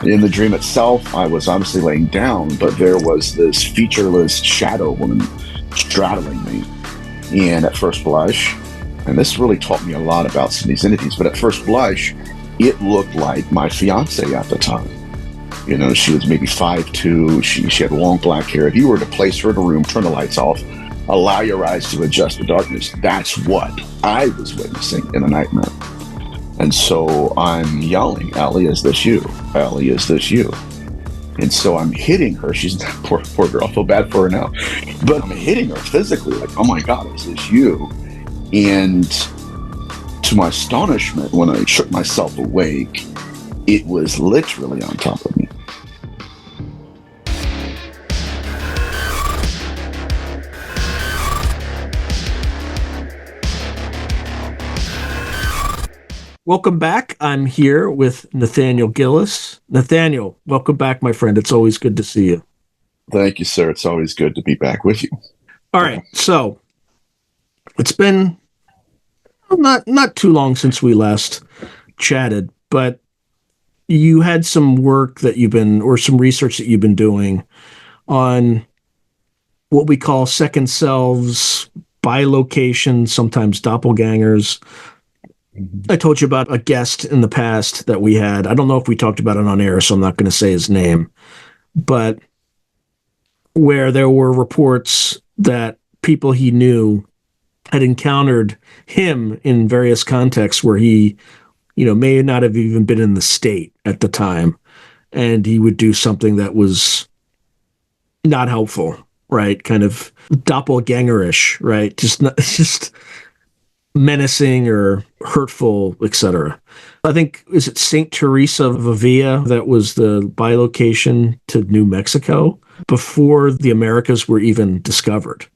In the dream itself, I was obviously laying down, but there was this featureless shadow woman straddling me. And at first blush, and this really taught me a lot about some of these entities, but at first blush, it looked like my fiance at the time. You know, she was maybe 5'2", she had long black hair. If you were to place her in a room, turn the lights off, allow your eyes to adjust to darkness, that's what I was witnessing in a nightmare. And so I'm yelling, "Ellie, is this you? Ellie, is this you?" And so I'm hitting her. She's poor girl. I feel bad for her now. But I'm hitting her physically, like, "Oh my God, is this you?" And to my astonishment, when I shook myself awake, it was literally on top of me. Welcome back. I'm here with Nathaniel Gillis. Nathaniel, welcome back, my friend. It's always good to see you. Thank you, sir. It's always good to be back with you. All right. So it's been not too long since we last chatted, but you had some work that some research that you've been doing on what we call second selves, bilocation, sometimes doppelgangers. I told you about a guest in the past that we had. I don't know if we talked about it on air, so I'm not going to say his name, but where there were reports that people he knew had encountered him in various contexts where he, may not have even been in the state at the time, and he would do something that was not helpful, right? Kind of doppelgangerish, right? Just menacing or hurtful, etc. I think, is it St. Teresa of Avila that was the bilocation to New Mexico before the Americas were even discovered,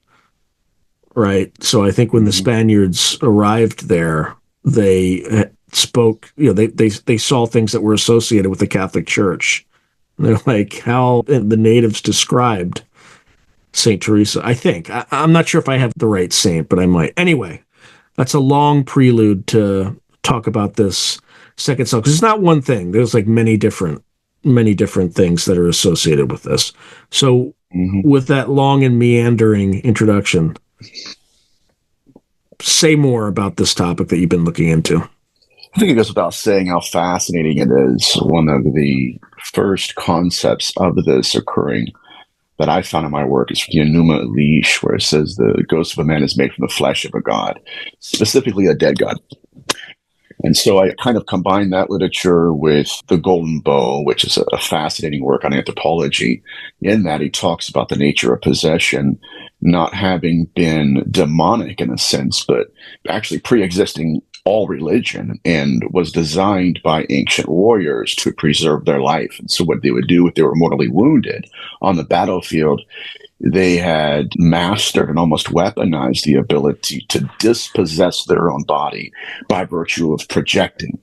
right? So I think when the Spaniards arrived there, they spoke, they saw things that were associated with the Catholic Church. They're like how the natives described St. Teresa, I think. I'm not sure if I have the right saint, but I might. Anyway, that's a long prelude to talk about this second self, because it's not one thing. There's like many different things that are associated with this. So with that long and meandering introduction, say more about this topic that you've been looking into. I think it goes without saying how fascinating it is. One of the first concepts of this occurring that I found in my work is from the Enuma Elish, where it says the ghost of a man is made from the flesh of a god, specifically a dead god. And so I kind of combined that literature with the Golden Bow, which is a fascinating work on anthropology, in that he talks about the nature of possession not having been demonic in a sense, but actually pre-existing all religion, and was designed by ancient warriors to preserve their life. And so what they would do if they were mortally wounded on the battlefield, they had mastered and almost weaponized the ability to dispossess their own body by virtue of projecting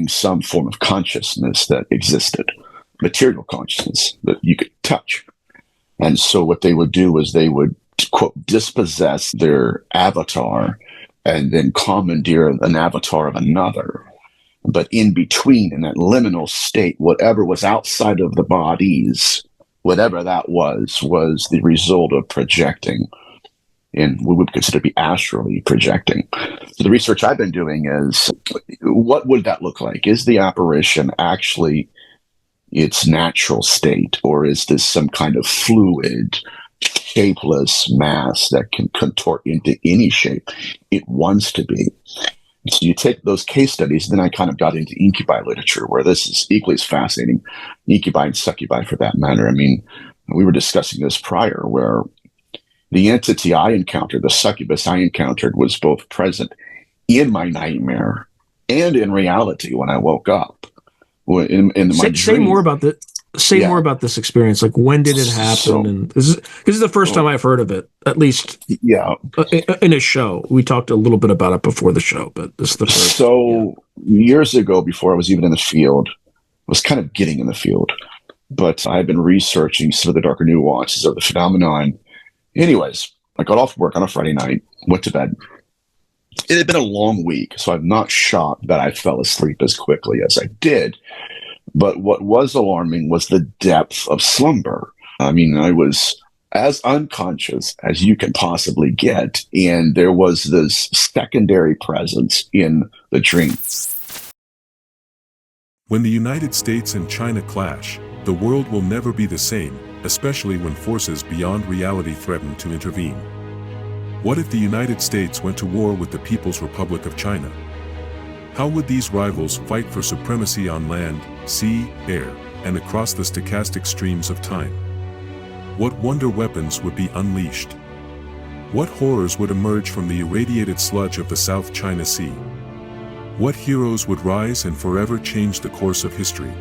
some form of consciousness that existed, material consciousness that you could touch. And so what they would do is they would, quote, dispossess their avatar and then commandeer an avatar of another. But in between, in that liminal state, whatever was outside of the bodies, whatever that was the result of projecting, and we would consider to be astrally projecting. So the research I've been doing is, what would that look like? Is the apparition actually its natural state, or is this some kind of fluid, shapeless mass that can contort into any shape it wants to be? So you take those case studies, then I kind of got into incubi literature, where this is equally as fascinating, incubi and succubi for that matter. I mean, we were discussing this prior, where the entity I encountered, the succubus I encountered, was both present in my nightmare and in reality when I woke up. Say more about that. More about this experience. Like, when did it happen? And this is the first time I've heard of it, at least. Yeah, in a show. We talked a little bit about it before the show, but this is the first. So years ago, before I was even in the field, I was kind of getting in the field, but I've been researching some of the darker nuances of the phenomenon. Anyways, I got off work on a Friday night, went to bed. It had been a long week, so I'm not shocked that I fell asleep as quickly as I did. But what was alarming was the depth of slumber. I mean, I was as unconscious as you can possibly get, and there was this secondary presence in the dream. When the United States and China clash, the world will never be the same, especially when forces beyond reality threaten to intervene. What if the United States went to war with the People's Republic of China? How would these rivals fight for supremacy on land, sea, air, and across the stochastic streams of time? What wonder weapons would be unleashed? What horrors would emerge from the irradiated sludge of the South China Sea? What heroes would rise and forever change the course of history?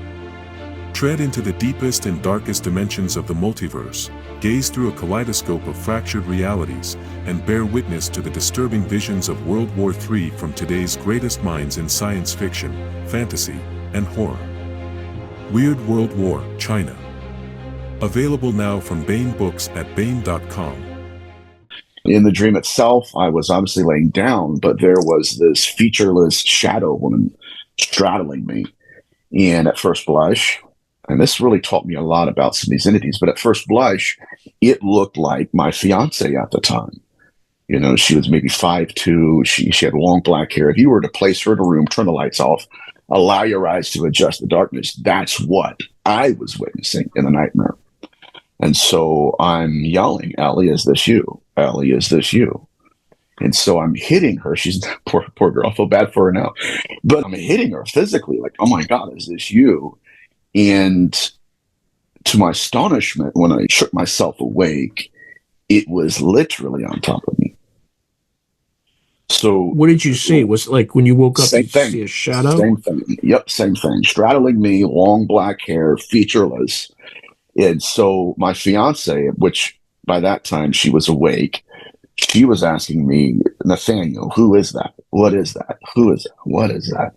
Tread into the deepest and darkest dimensions of the multiverse, gaze through a kaleidoscope of fractured realities, and bear witness to the disturbing visions of World War III from today's greatest minds in science fiction, fantasy, and horror. Weird World War, China. Available now from Baen Books at baen.com. In the dream itself, I was obviously laying down, but there was this featureless shadow woman straddling me. And at first blush, and this really taught me a lot about some of these entities, but at first blush, it looked like my fiance at the time. You know, she was maybe 5'2". She had long black hair. If you were to place her in a room, turn the lights off, allow your eyes to adjust the darkness, that's what I was witnessing in the nightmare. And so I'm yelling, "Ellie, is this you? Ellie, is this you?" And so I'm hitting her. She's poor girl. I feel bad for her now. But I'm hitting her physically, like, "Oh my God, is this you?" And to my astonishment, when I shook myself awake, it was literally on top of me. So what did you see? Was it like when you woke up, same you thing. see a shadow? Same thing. Yep, same thing. Straddling me, long black hair, featureless. And so my fiance, which by that time she was awake, she was asking me, "Nathaniel, who is that? What is that? Who is that? What is that?"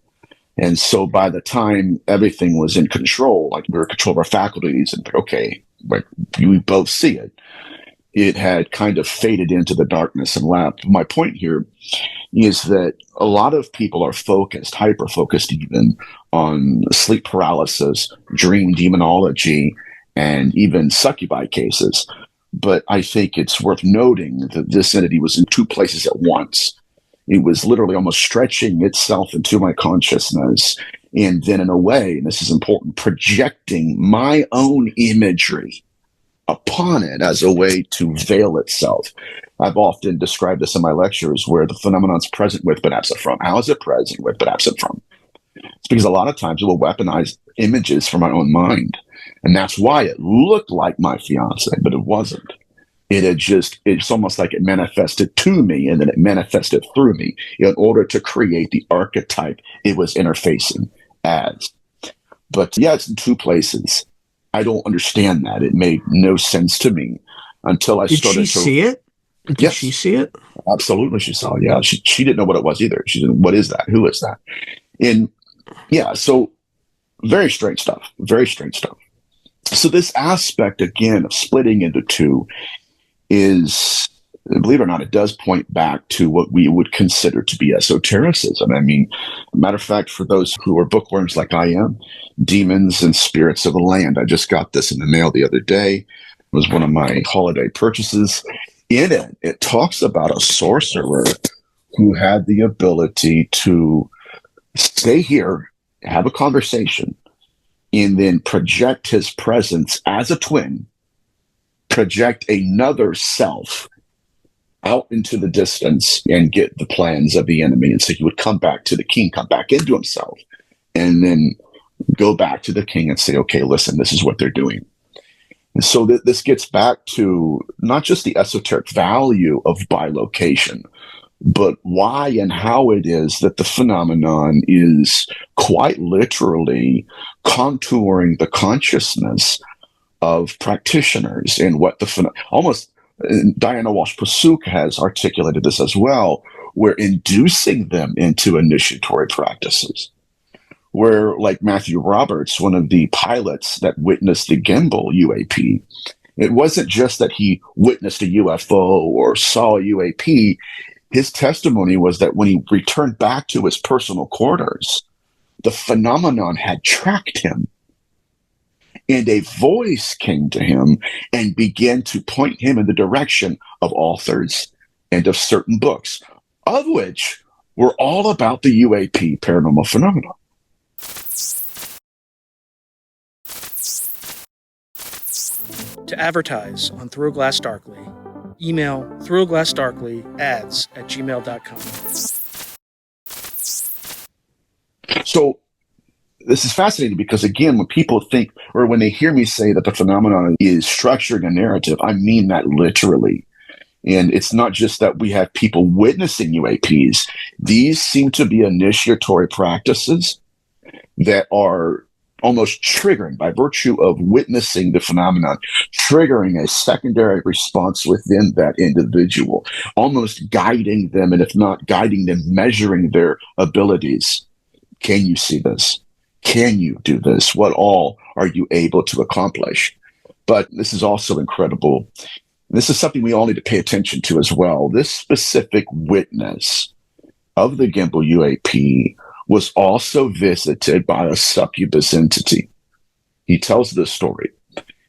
And so by the time everything was in control, like we were in control of our faculties, and okay, like we both see it, it had kind of faded into the darkness and left. My point here is that a lot of people are focused, hyper-focused even, on sleep paralysis, dream demonology, and even succubi cases. But I think it's worth noting that this entity was in two places at once. It was literally almost stretching itself into my consciousness. And then in a way, and this is important, projecting my own imagery upon it as a way to veil itself. I've often described this in my lectures where the phenomenon's present with but absent from. How is it present with but absent from? It's because a lot of times it will weaponize images from my own mind. And that's why it looked like my fiance, but it wasn't. It's almost like it manifested to me and then it manifested through me in order to create the archetype it was interfacing as. But yeah, it's in two places. I don't understand that. It made no sense to me until I started to... Did she see it? Did she see it? Absolutely, she saw it. Yeah, she didn't know what it was either. She didn't, what is that? Who is that? And yeah, so very strange stuff. Very strange stuff. So this aspect, again, of splitting into two is, believe it or not, it does point back to what we would consider to be esotericism. I mean, matter of fact, for those who are bookworms like I am, Demons and Spirits of the Land. I just got this in the mail the other day. It was one of my holiday purchases. In it, it talks about a sorcerer who had the ability to stay here, have a conversation, and then project his presence as a twin, project another self out into the distance and get the plans of the enemy. And so he would come back to the king, come back into himself, and then go back to the king and say, "Okay, listen, this is what they're doing." And so this gets back to not just the esoteric value of bilocation, but why and how it is that the phenomenon is quite literally contouring the consciousness of practitioners and what the almost Diana Walsh-Pasuk has articulated this as well. We're inducing them into initiatory practices. Where, like Matthew Roberts, one of the pilots that witnessed the gimbal UAP, it wasn't just that he witnessed a UFO or saw a UAP. His testimony was that when he returned back to his personal quarters, the phenomenon had tracked him And a voice came to him and began to point him in the direction of authors and of certain books, of which were all about the UAP paranormal phenomena. To advertise on Through a Glass Darkly, email throughaglassdarkly@gmail.com. So this is fascinating because, again, when people think, or when they hear me say that the phenomenon is structuring a narrative, I mean that literally. And it's not just that we have people witnessing UAPs. These seem to be initiatory practices that are almost triggering, by virtue of witnessing the phenomenon, triggering a secondary response within that individual, almost guiding them, and if not guiding them, measuring their abilities. Can you see this? Can you do this? What all are you able to accomplish? But this is also incredible. This is something we all need to pay attention to as well. This specific witness of the gimbal UAP was also visited by a succubus entity. He tells this story.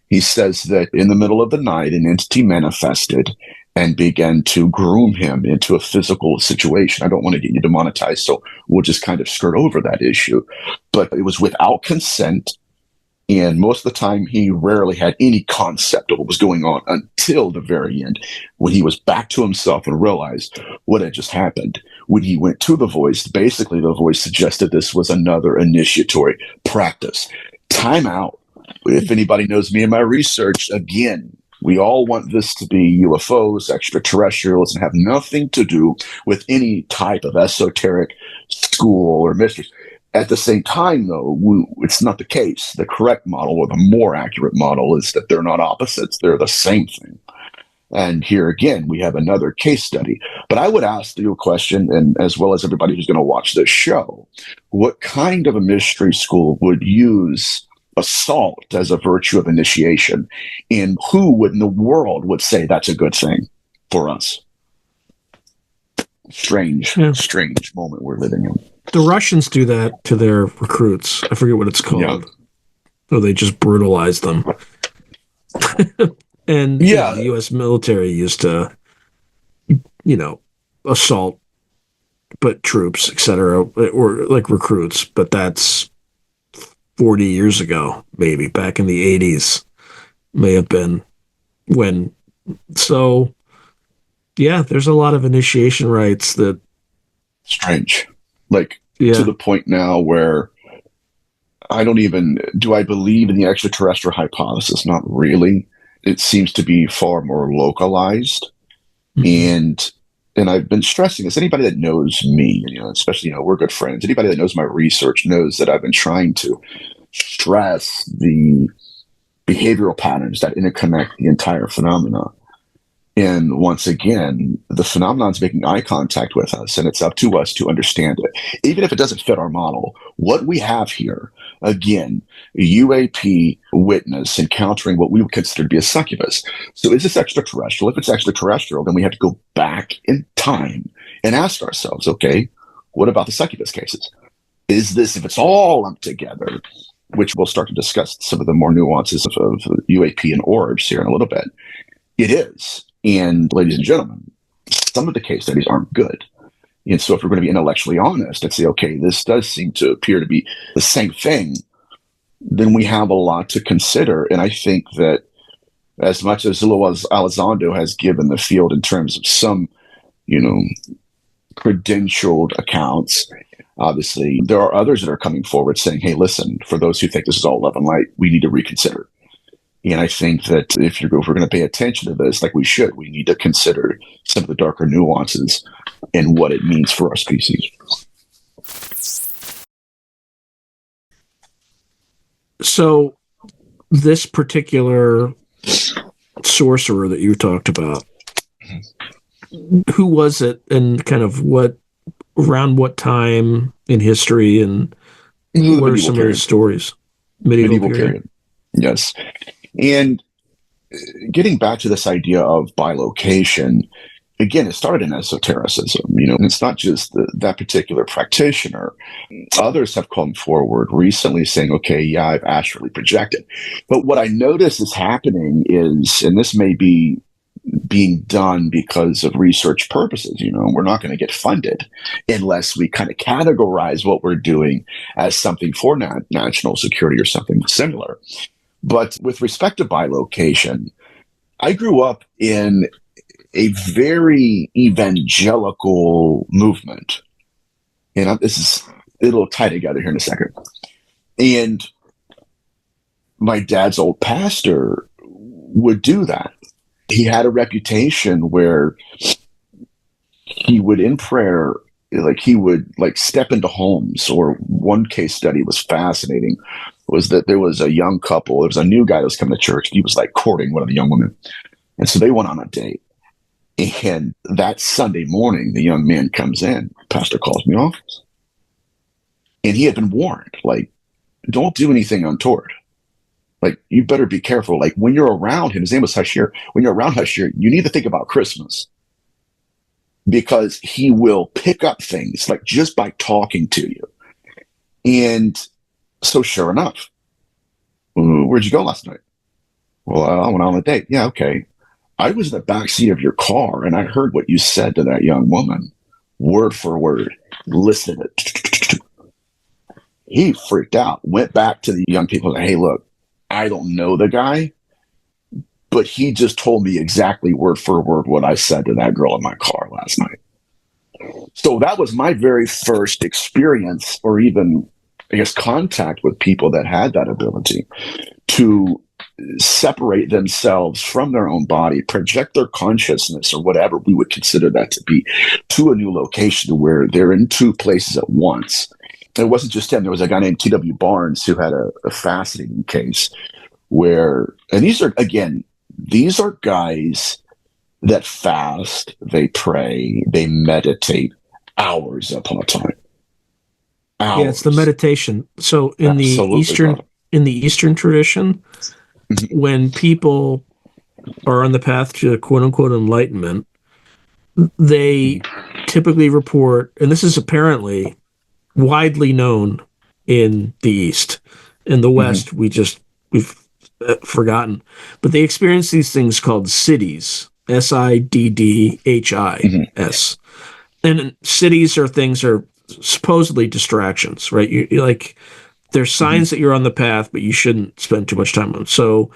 He says that in the middle of the night, an entity manifested and began to groom him into a physical situation. I don't want to get you demonetized, so we'll just kind of skirt over that issue. But it was without consent, and most of the time he rarely had any concept of what was going on until the very end, when he was back to himself and realized what had just happened. When he went to the voice, basically the voice suggested this was another initiatory practice. Time out. If anybody knows me and my research, again, we all want this to be UFOs, extraterrestrials, and have nothing to do with any type of esoteric school or mysteries. At the same time, though, it's not the case. The correct model, or the more accurate model, is that they're not opposites. They're the same thing. And here again, we have another case study. But I would ask you a question, and as well as everybody who's going to watch this show, what kind of a mystery school would use assault as a virtue of initiation? And who in the world would say that's a good thing for us? Strange moment we're living in. The Russians do that to their recruits. I forget what it's called. Yeah. So they just brutalize them. And yeah, the U.S. military used to, assault, but troops, etc., or like recruits. But that's 40 years ago, maybe back in the 80s, may have been when. So, yeah, there's a lot of initiation rites that. Strange. To the point now where do I believe in the extraterrestrial hypothesis? Not really. It seems to be far more localized. Mm-hmm. And I've been stressing this. Anybody that knows me, especially, we're good friends. Anybody that knows my research knows that I've been trying to stress the behavioral patterns that interconnect the entire phenomena. And once again, the phenomenon is making eye contact with us, and it's up to us to understand it. Even if it doesn't fit our model, what we have here, again, a UAP witness encountering what we would consider to be a succubus. So is this extraterrestrial? If it's extraterrestrial, then we have to go back in time and ask ourselves, okay, what about the succubus cases? Is this, if it's all lumped together, which we'll start to discuss some of the more nuances of UAP and orbs here in a little bit, it is. And ladies and gentlemen, some of the case studies aren't good. And so if we're going to be intellectually honest and say, okay, this does seem to appear to be the same thing, then we have a lot to consider. And I think that as much as Luis Elizondo has given the field in terms of some, credentialed accounts, obviously there are others that are coming forward saying, hey, listen, for those who think this is all love and light, we need to reconsider. And I think that if we're going to pay attention to this, like we should, we need to consider some of the darker nuances and what it means for our species. So this particular sorcerer that you talked about, who was it, and kind of around what time in history, and what are some of his stories? Medieval period. Yes. And getting back to this idea of bilocation, again, it started in esotericism, and it's not just that particular practitioner. Others have come forward recently saying, okay, yeah, I've astrally projected. But what I notice is happening is, and this may be being done because of research purposes, we're not going to get funded unless we kind of categorize what we're doing as something for national security or something similar. But with respect to bilocation, I grew up in a very evangelical movement. And it'll tie together here in a second. And my dad's old pastor would do that. He had a reputation where he would, in prayer, he would step into homes. Or one case study was fascinating, was that there was a young couple. There was a new guy that was coming to church. He was courting one of the young women. And so they went on a date. And that Sunday morning, the young man comes in. Pastor calls me off. And he had been warned, don't do anything untoward. You better be careful. When you're around him, his name was Hashir. When you're around Hashir, you need to think about Christmas. Because he will pick up things, just by talking to you. And so sure enough, where'd you go last night? Well, I went on a date. Yeah, okay. I was in the backseat of your car, and I heard what you said to that young woman, word for word. Listen to it. He freaked out, went back to the young people and said, hey, look, I don't know the guy, but he just told me exactly word for word what I said to that girl in my car last night. So that was my very first experience, or even, I guess, contact with people that had that ability to separate themselves from their own body, project their consciousness or whatever we would consider that to be, to a new location where they're in two places at once. And it wasn't just him. There was a guy named T.W. Barnes who had a fascinating case where, and these are guys that fast, they pray, they meditate hours upon a time. Hours. Yeah, it's the meditation. So in the Eastern tradition, when people are on the path to quote unquote enlightenment, they typically report, and this is apparently widely known in the East. In the West, we've forgotten, but they experience these things called siddhis, siddhis. And siddhis are supposedly distractions, right? You there's signs that you're on the path, but you shouldn't spend too much time on. So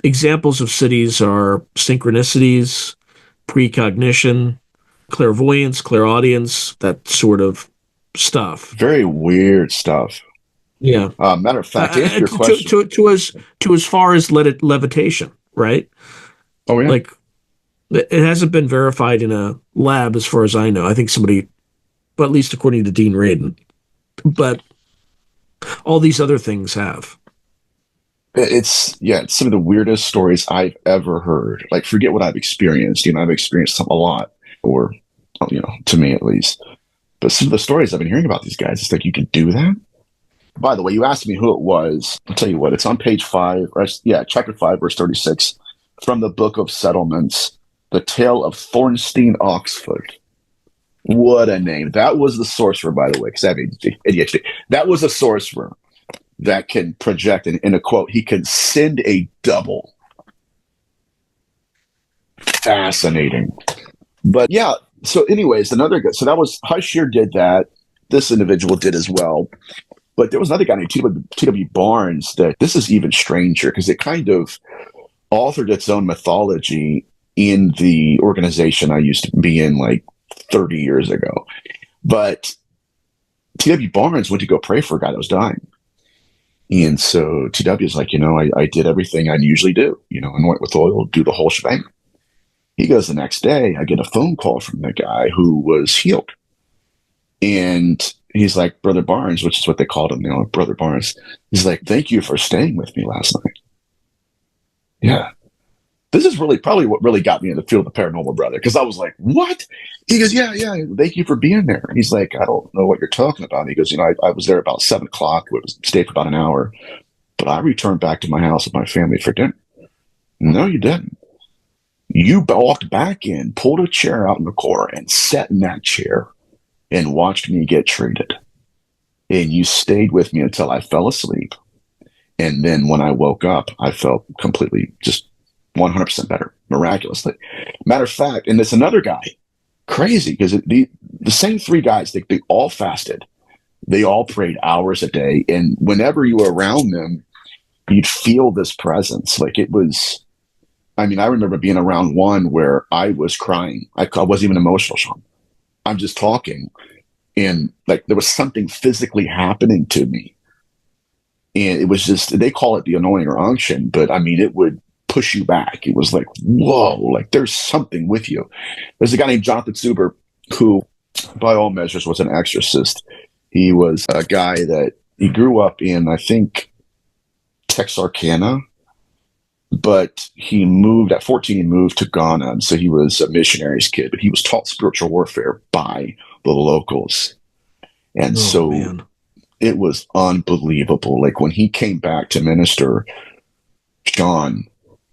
examples of siddhis are synchronicities, precognition, clairvoyance, clairaudience, that sort of stuff. Very weird stuff. Yeah. Matter of fact, to answer your question, to as far as levitation, right? Oh yeah. It hasn't been verified in a lab, as far as I know. I think somebody, but at least according to Dean Radin, but all these other things have. It's some of the weirdest stories I've ever heard. Forget what I've experienced. I've experienced a lot, or to me at least. But some of the stories I've been hearing about these guys, it's you can do that. By the way, you asked me who it was. I'll tell you what. It's on page 5. Chapter 5, verse 36, from the Book of Settlements, the Tale of Thornstein Oxford. What a name. That was the sorcerer, by the way, because I have ADHD. That was a sorcerer that can project, in a quote, he can send a double. Fascinating. But yeah, so anyways, another guy. So that was, Hashir did that. This individual did as well. But there was another guy named T.W. Barnes that, this is even stranger because it kind of authored its own mythology in the organization I used to be in 30 years ago. But T.W. Barnes went to go pray for a guy that was dying. And so T.W. is I did everything I usually do, anoint with oil, do the whole shebang. He goes, the next day, I get a phone call from the guy who was healed. And he's like, Brother Barnes, which is what they called him, Brother Barnes. He's like, thank you for staying with me last night. Yeah. This is probably what really got me in the field of the paranormal, brother, because I was like, what? He goes, yeah, thank you for being there. He's like, I don't know what you're talking about. He goes, I was there about 7 o'clock, stayed for about an hour, but I returned back to my house with my family for dinner. No, you didn't. You walked back in, pulled a chair out in the corner, and sat in that chair and watched me get treated. And you stayed with me until I fell asleep. And then when I woke up, I felt completely just 100% better, miraculously. Matter of fact, and there's another guy, crazy, because the same three guys, they all fasted. They all prayed hours a day. And whenever you were around them, you'd feel this presence. Like it was, I mean, I remember being around one where I was crying. I wasn't even emotional, Sean. I'm just talking. And like there was something physically happening to me. And it was just, they call it the anointing or unction, but I mean, it would push you back. It was like, whoa, like there's something with you. There's a guy named Jonathan Zuber who, by all measures, was an exorcist. He was a guy that he grew up in, I think, Texarkana, but he moved at 14, he moved to Ghana. So he was a missionary's kid, but he was taught spiritual warfare by the locals. And man. It was unbelievable. Like when he came back to minister, Sean,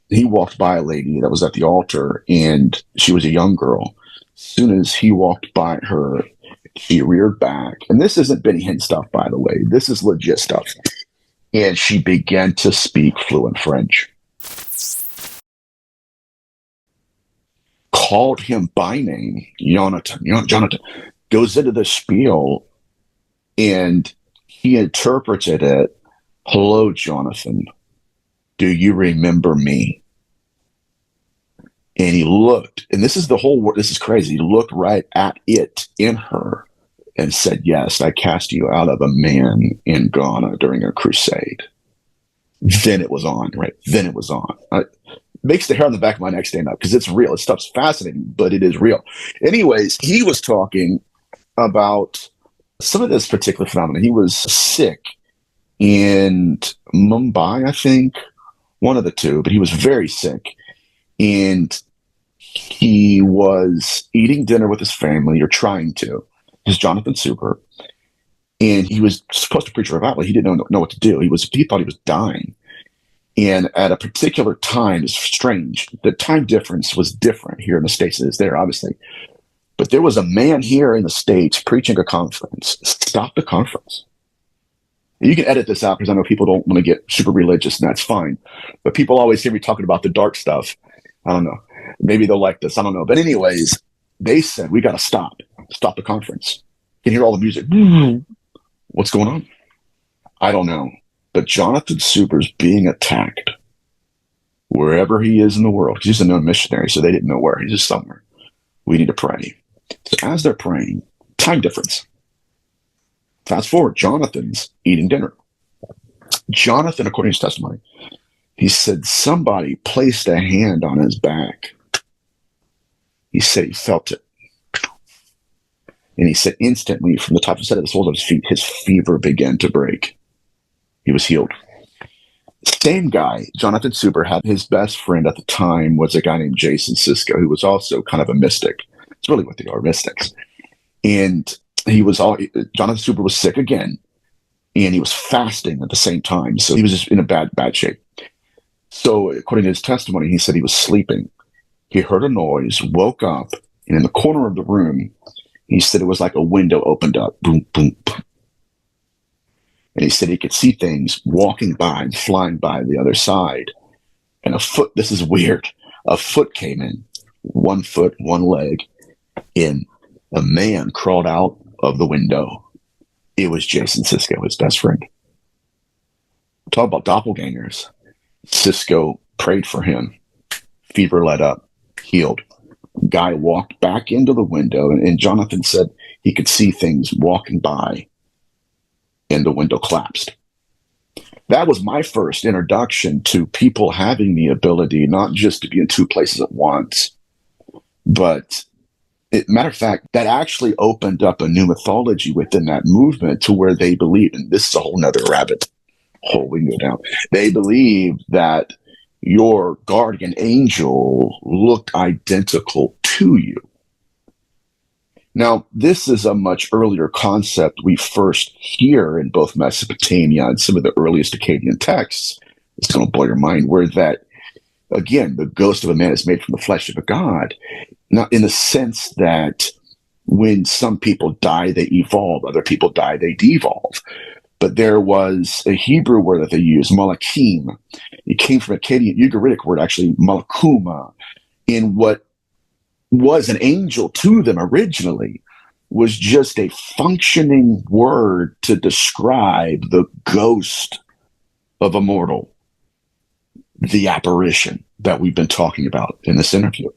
he walked by a lady that was at the altar and she was a young girl. As soon as he walked by her, she reared back. And this isn't Benny Hinn stuff, by the way. This is legit stuff. And she began to speak fluent French. Called him by name, Jonathan, goes into the spiel, and he interpreted it, hello, Jonathan, do you remember me? And he looked, and this is the whole word, this is crazy. He looked right at it in her and said, yes, I cast you out of a man in Ghana during a crusade. Then it was on, right? Then it was on. Makes the hair on the back of my neck stand up because it's real. This stuff's fascinating, but it is real. Anyways, he was talking about some of this particular phenomenon. He was sick in Mumbai, I think, one of the two, but he was very sick. And he was eating dinner with his family, or trying to. His Jonathan Super. And he was supposed to preach revival. He didn't know what to do. He thought he was dying. And at a particular time, it's strange. The time difference was different here in the States than it is there, obviously. But there was a man here in the States preaching a conference. Stop the conference. You can edit this out because I know people don't want to get super religious, and that's fine. But people always hear me talking about the dark stuff. I don't know. Maybe they'll like this. I don't know. But anyways, they said, we got to stop the conference. You can hear all the music. What's going on? I don't know. But Jonathan Super's being attacked wherever he is in the world. He's a known missionary, so they didn't know where. He's just somewhere. We need to pray. So as they're praying, time difference. Fast forward, Jonathan's eating dinner. Jonathan, according to his testimony, he said somebody placed a hand on his back. He said he felt it. And he said instantly, from the top of his head to the soles of his feet, his fever began to break. He was healed. Same guy, Jonathan Super, had his best friend at the time was a guy named Jason Sisko, who was also kind of a mystic. It's really what they are, mystics. And Jonathan Super was sick again, and he was fasting at the same time. So he was just in a bad shape. So according to his testimony, he said he was sleeping. He heard a noise, woke up, and in the corner of the room, he said it was like a window opened up. Boom, boom, boom. And he said he could see things walking by and flying by the other side. And this is weird, a foot came in. 1 foot, one leg. And a man crawled out of the window. It was Jason Sisko, his best friend. Talk about doppelgangers. Sisko prayed for him. Fever let up. Healed. Guy walked back into the window, and Jonathan said he could see things walking by, and the window collapsed. That was my first introduction to people having the ability not just to be in two places at once, but matter of fact, that actually opened up a new mythology within that movement to where they believed, and this is a whole nother rabbit hole we can go down. They believed that your guardian angel looked identical to you. Now, this is a much earlier concept we first hear in both Mesopotamia and some of the earliest Akkadian texts. It's going to blow your mind, where that again, the ghost of a man is made from the flesh of a god, not in the sense that when some people die, they evolve, other people die, they devolve. But there was a Hebrew word that they used, malakim. It came from a Akkadian Ugaritic word, actually, malakuma, in what was an angel to them originally was just a functioning word to describe the ghost of a mortal, the apparition that we've been talking about in this interview.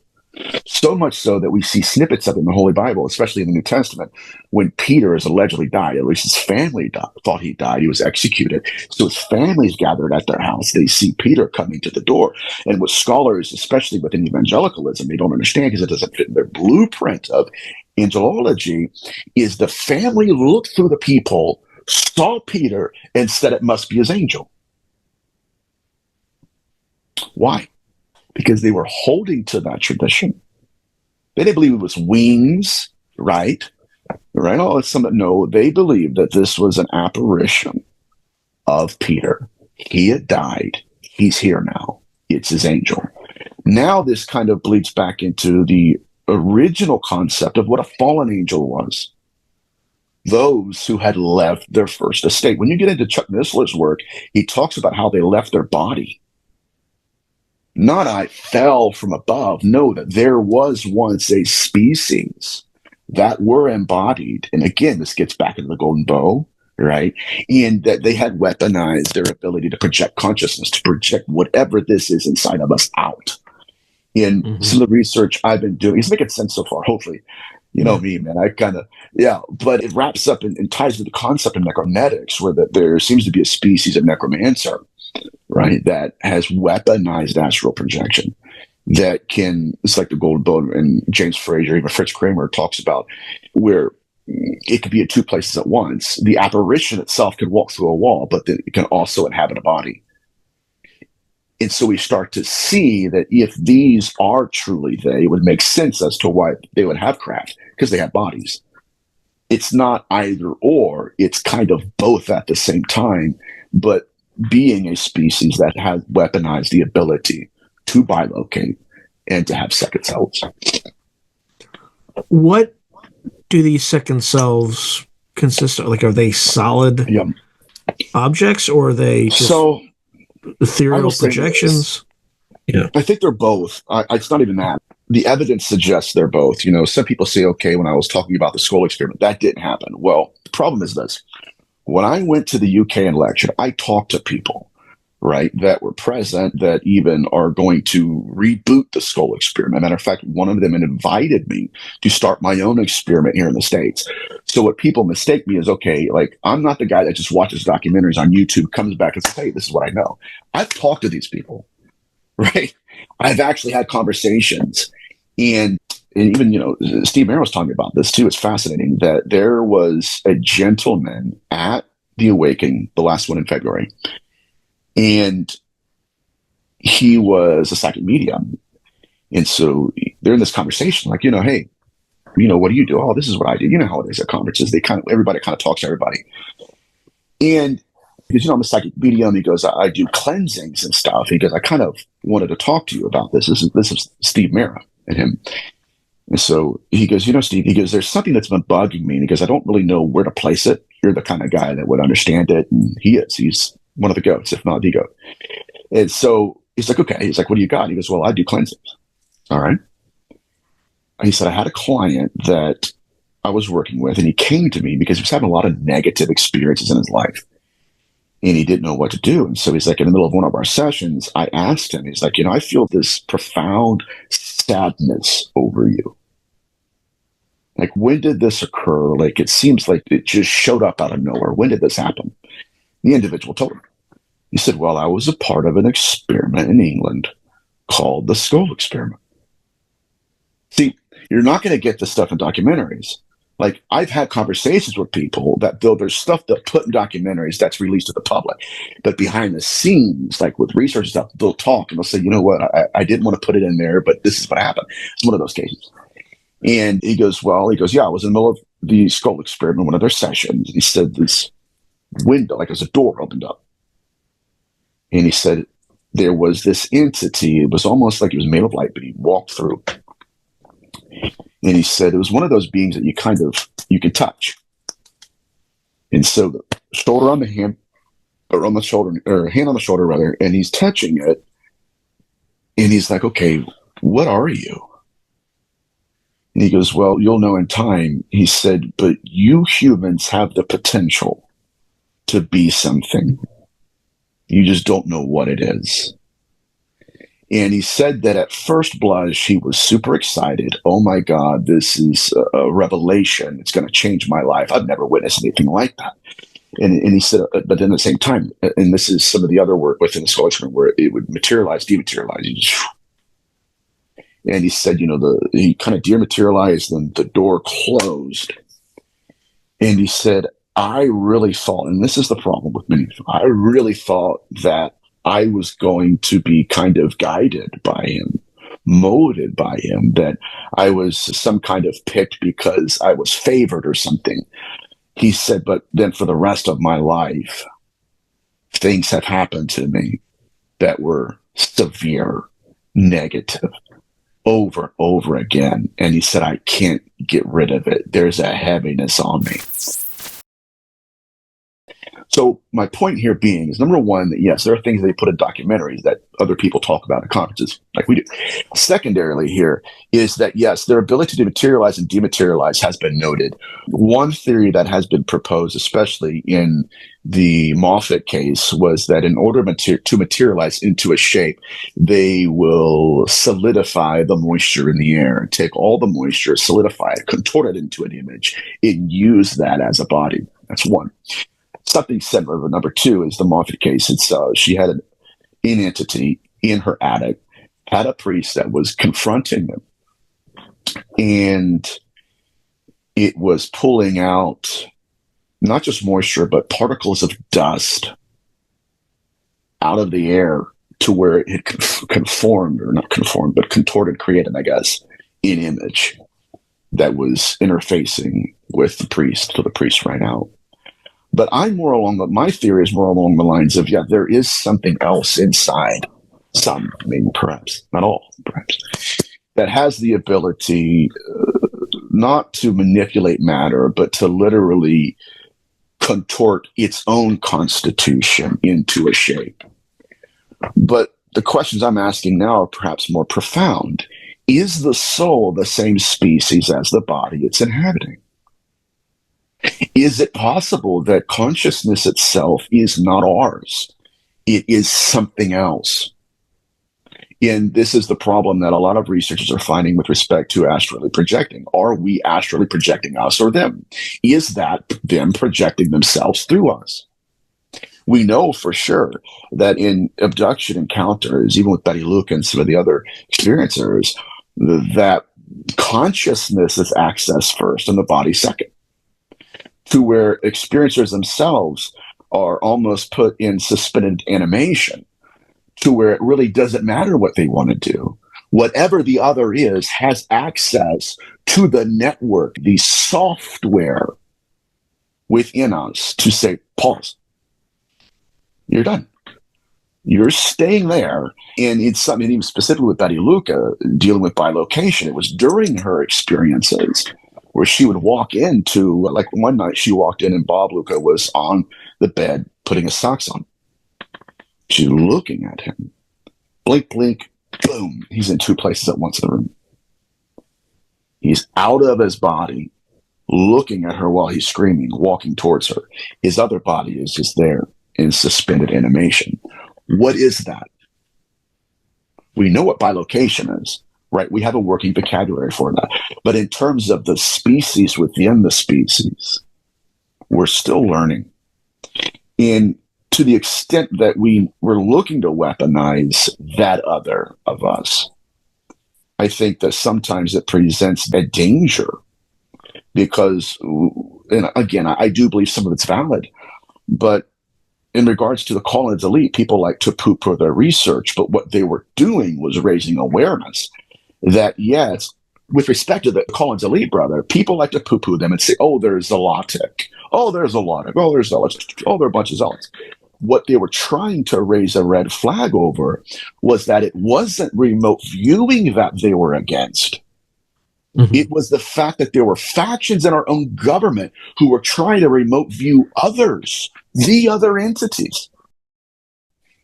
So much so that we see snippets of it in the Holy Bible, especially in the New Testament, when Peter is allegedly died. At least his family thought he died. He was executed. So his family's gathered at their house. They see Peter coming to the door. And what scholars, especially within evangelicalism, they don't understand because it doesn't fit in their blueprint of angelology, is the family looked through the people, saw Peter, and said it must be his angel. Why? Because they were holding to that tradition. They didn't believe it was wings, right? Right? Oh, it's something. No, they believed that this was an apparition of Peter. He had died. He's here now. It's his angel. Now this kind of bleeds back into the original concept of what a fallen angel was. Those who had left their first estate. When you get into Chuck Missler's work, he talks about how they left their body. Not I fell from above. No, that there was once a species that were embodied. And again, this gets back into the golden bow, right? And that they had weaponized their ability to project consciousness, to project whatever this is inside of us out. In some of the research I've been doing, it's making sense so far, hopefully. You know me, man. I kind of, but it wraps up and ties to the concept of necrometics, where that there seems to be a species of necromancer, right, that has weaponized astral projection that can, it's like the golden bow, and James Frazier, even Fritz Kramer talks about, where it could be at two places at once. The apparition itself can walk through a wall, but then it can also inhabit a body. And so we start to see that if these are truly they, it would make sense as to why they would have craft, because they have bodies. It's not either or, it's kind of both at the same time, but being a species that has weaponized the ability to bilocate and to have second selves. What do these second selves consist of? Like, are they solid objects, or are they just ethereal projections? I think they're both. It's not even that. The evidence suggests they're both. You know, some people say, okay, when I was talking about the skull experiment, that didn't happen. Well, the problem is this. When I went to the UK and lectured, I talked to people, right, that were present that even are going to reboot the skull experiment. Matter of fact, one of them invited me to start my own experiment here in the States. So what people mistake me is, okay, like, I'm not the guy that just watches documentaries on YouTube, comes back and says, hey, this is what I know. I've talked to these people, right? I've actually had conversations. And even, you know, Steve Merrill was talking about this too. It's fascinating that there was a gentleman at the Awakening, the last one in February, and he was a psychic medium. And so they're in this conversation, like, you know, hey, you know, what do you do? Oh, this is what I do. You know how it is at conferences. Everybody kind of talks to everybody. And because, you know, I'm a psychic medium, he goes, I do cleansings and stuff. He goes, I kind of wanted to talk to you about this. This is Steve Merrill and him. And so he goes, you know, Steve, he goes, there's something that's been bugging me. And he goes, I don't really know where to place it. You're the kind of guy that would understand it. And he is. He's one of the goats, if not the goat. And so he's like, okay. He's like, what do you got? He goes, well, I do cleansings. All right. And he said, I had a client that I was working with, and he came to me because he was having a lot of negative experiences in his life. And he didn't know what to do. And so he's like, in the middle of one of our sessions, I asked him, he's like, you know, I feel this profound sadness over you. Like, when did this occur? Like, it seems like it just showed up out of nowhere. When did this happen? The individual told him. He said, well, I was a part of an experiment in England called the skull experiment. See, you're not going to get this stuff in documentaries. Like, I've had conversations with people that, though there's stuff they'll put in documentaries that's released to the public, but behind the scenes, like with research stuff, they'll talk and they'll say, you know what, I didn't want to put it in there, but this is what happened. It's one of those cases. And he goes, yeah, I was in the middle of the skull experiment, one of their sessions. He said this window, like it was a door opened up. And he said, there was this entity. It was almost like it was made of light, but he walked through. And he said it was one of those beings that you could touch. And so the shoulder on the hand, or on the shoulder, or hand on the shoulder rather, and he's touching it. And he's like, okay, what are you? And he goes, well, you'll know in time. He said, but you humans have the potential to be something. You just don't know what it is. And he said that at first blush, he was super excited. Oh my God, this is a revelation. It's going to change my life. I've never witnessed anything like that. And he said, but then at the same time, and this is some of the other work within the scholarship where it would materialize, dematerialize. And he said, he kind of dematerialized, and the door closed. And he said, I really thought, and this is the problem with many, I really thought that I was going to be kind of guided by him, molded by him, that I was some kind of picked because I was favored or something. He said, but then for the rest of my life, things have happened to me that were severe, negative, over and over again. And he said, I can't get rid of it. There's a heaviness on me. So my point here being is, number one, that yes, there are things they put in documentaries that other people talk about at conferences like we do. Secondarily here is that, yes, their ability to materialize and dematerialize has been noted. One theory that has been proposed, especially in the Moffat case, was that in order to materialize into a shape, they will solidify the moisture in the air, take all the moisture, solidify it, contort it into an image, and use that as a body. That's one. Something similar. Number two is the Moffat case. It's she had an entity in her attic, had a priest that was confronting them, and it was pulling out not just moisture, but particles of dust out of the air to where it had conformed, or not conformed, but contorted, created, I guess, an image that was interfacing with the priest, so the priest ran out. But my theory is more along the lines of, yeah, there is something else inside, some, maybe perhaps, not all, perhaps, that has the ability not to manipulate matter, but to literally contort its own constitution into a shape. But the questions I'm asking now are perhaps more profound. Is the soul the same species as the body it's inhabiting? Is it possible that consciousness itself is not ours? It is something else. And this is the problem that a lot of researchers are finding with respect to astrally projecting. Are we astrally projecting us or them? Is that them projecting themselves through us? We know for sure that in abduction encounters, even with Betty Luke and some of the other experiencers, that consciousness is accessed first and the body second, to where experiencers themselves are almost put in suspended animation, to where it really doesn't matter what they want to do. Whatever the other is has access to the network, the software within us to say, pause. You're done. You're staying there. And it's something, even specifically with Betty Luca, dealing with bilocation, it was during her experiences where she would walk into, like one night she walked in and Bob Luca was on the bed putting his socks on. She's looking at him. Blink, blink, boom. He's in two places at once in the room. He's out of his body, looking at her while he's screaming, walking towards her. His other body is just there in suspended animation. What is that? We know what bilocation is, right? We have a working vocabulary for that. But in terms of the species within the species, we're still learning. And to the extent that we're looking to weaponize that other of us, I think that sometimes it presents a danger because, and again, I do believe some of it's valid, but in regards to the Collins elite, people like to poo-poo their research, but what they were doing was raising awareness that, yes, with respect to the Collins elite, brother, people like to poo-poo them and say, oh, there's Zealotic. Oh, there's Zealotic. Oh, there's Zealots. Oh, there are a bunch of Zealots. what they were trying to raise a red flag over was that it wasn't remote viewing that they were against. Mhm. It was the fact that there were factions in our own government who were trying to remote view others, the other entities.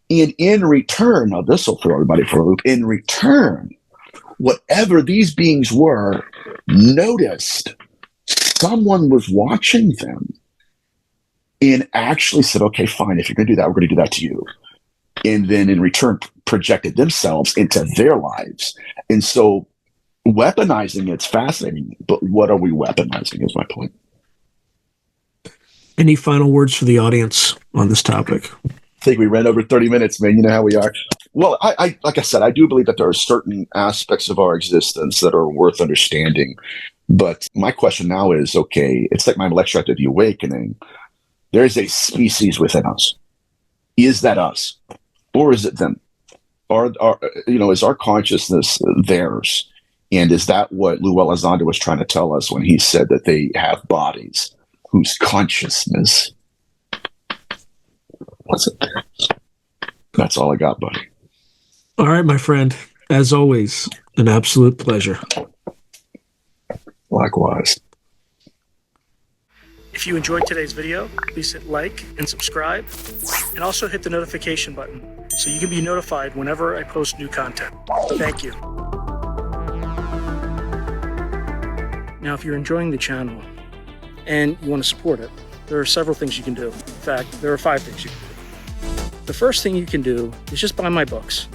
And in return, now this will throw everybody for a loop, in return, whatever these beings were, noticed someone was watching them and actually said, okay, fine, if you're going to do that, we're going to do that to you. And then in return, projected themselves into their lives. And so weaponizing it's fascinating, but what are we weaponizing is my point. Any final words for the audience on this topic? I think we ran over 30 minutes, man. You know how we are. Well, I like I said, I do believe that there are certain aspects of our existence that are worth understanding. But my question now is, okay, it's like my lecture after the awakening. There's a species within us. Is that us? Or is it them? Is our consciousness theirs? And is that what Lou Elizondo was trying to tell us when he said that they have bodies whose consciousness wasn't theirs? That's all I got, buddy. All right, my friend. As always, an absolute pleasure. Likewise. If you enjoyed today's video, please hit like and subscribe, and also hit the notification button so you can be notified whenever I post new content. Thank you. Now, if you're enjoying the channel and you want to support it, there are several things you can do. In fact, there are 5 things you can do. The first thing you can do is just buy my books.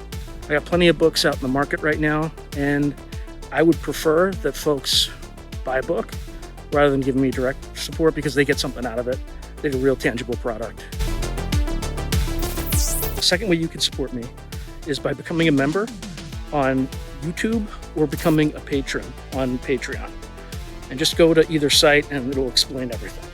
I got plenty of books out in the market right now, and I would prefer that folks buy a book rather than giving me direct support because they get something out of it. They have a real tangible product. The second way you can support me is by becoming a member on YouTube or becoming a patron on Patreon. And just go to either site and it'll explain everything.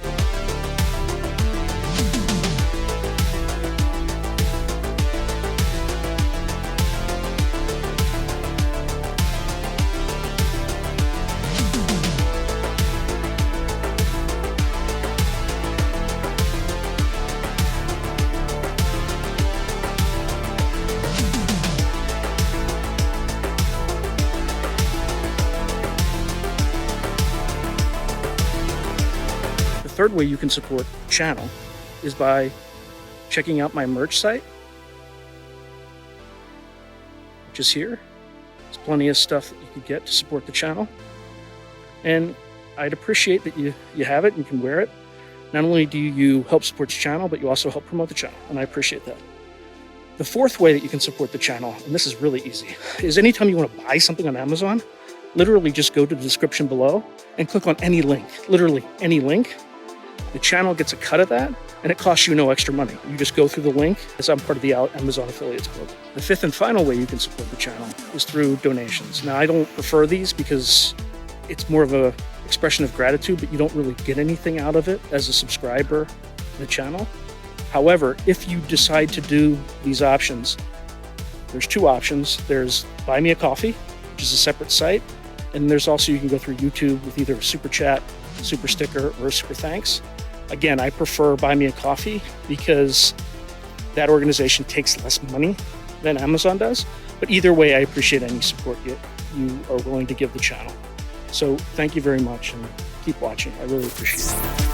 The third way you can support the channel is by checking out my merch site, which is here. There's plenty of stuff that you can get to support the channel. And I'd appreciate that you have it and you can wear it. Not only do you help support the channel, but you also help promote the channel, and I appreciate that. The fourth way that you can support the channel, and this is really easy, is anytime you want to buy something on Amazon, literally just go to the description below and click on any link, literally any link. The channel gets a cut of that, and it costs you no extra money. You just go through the link, as I'm part of the Amazon Affiliates Club. The fifth and final way you can support the channel is through donations. Now, I don't prefer these because it's more of an expression of gratitude, but you don't really get anything out of it as a subscriber to the channel. However, if you decide to do these options, there's 2 options. There's Buy Me a Coffee, which is a separate site, and there's also, you can go through YouTube with either a super chat, super sticker, or a super thanks. Again, I prefer Buy Me a Coffee because that organization takes less money than Amazon does. But either way, I appreciate any support you are willing to give the channel. So thank you very much and keep watching. I really appreciate it.